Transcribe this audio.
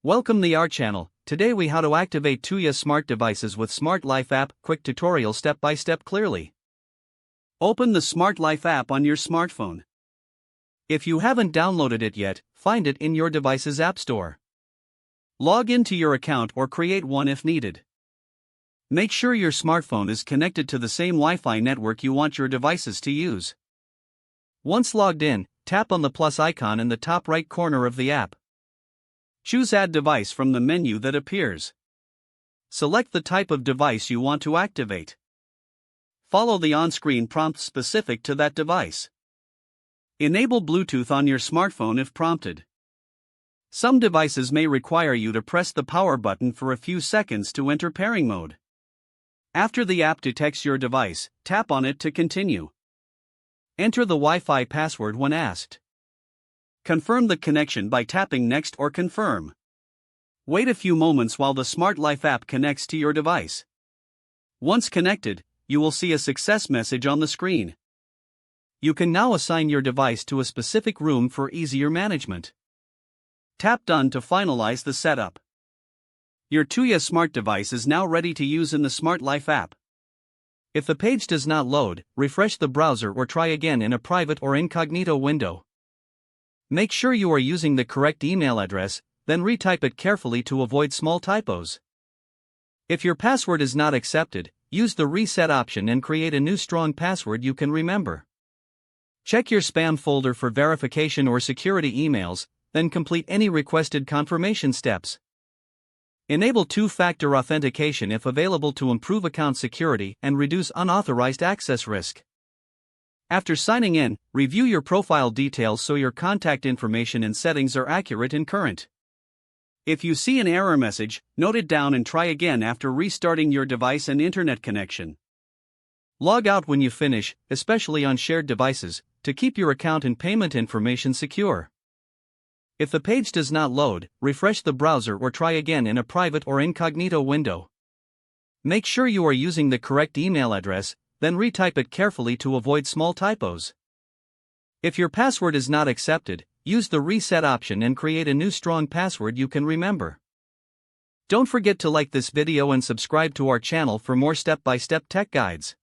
Welcome to our channel. Today we how to activate Tuya smart devices with Smart Life app. Quick tutorial step by step clearly. Open the Smart Life app on your smartphone. If you haven't downloaded it yet, find it in your device's app store. Log into your account or create one if needed. Make sure your smartphone is connected to the same Wi-Fi network you want your devices to use. Once logged in, tap on the plus icon in the top right corner of the app. Choose Add Device from the menu that appears. Select the type of device you want to activate. Follow the on-screen prompt specific to that device. Enable Bluetooth on your smartphone if prompted. Some devices may require you to press the power button for a few seconds to enter pairing mode. After the app detects your device, tap on it to continue. Enter the Wi-Fi password when asked. Confirm the connection by tapping Next or Confirm. Wait a few moments while the Smart Life app connects to your device. Once connected, you will see a success message on the screen. You can now assign your device to a specific room for easier management. Tap Done to finalize the setup. Your Tuya smart device is now ready to use in the Smart Life app. If the page does not load, refresh the browser or try again in a private or incognito window. Make sure you are using the correct email address, then retype it carefully to avoid small typos. If your password is not accepted, use the reset option and create a new strong password you can remember. Check your spam folder for verification or security emails, then complete any requested confirmation steps. Enable two-factor authentication if available to improve account security and reduce unauthorized access risk. After signing in, review your profile details so your contact information and settings are accurate and current. If you see an error message, note it down and try again after restarting your device and internet connection. Log out when you finish, especially on shared devices, to keep your account and payment information secure. If the page does not load, refresh the browser or try again in a private or incognito window. Make sure you are using the correct email address, then retype it carefully to avoid small typos. If your password is not accepted, use the reset option and create a new strong password you can remember. Don't forget to like this video and subscribe to our channel for more step-by-step tech guides.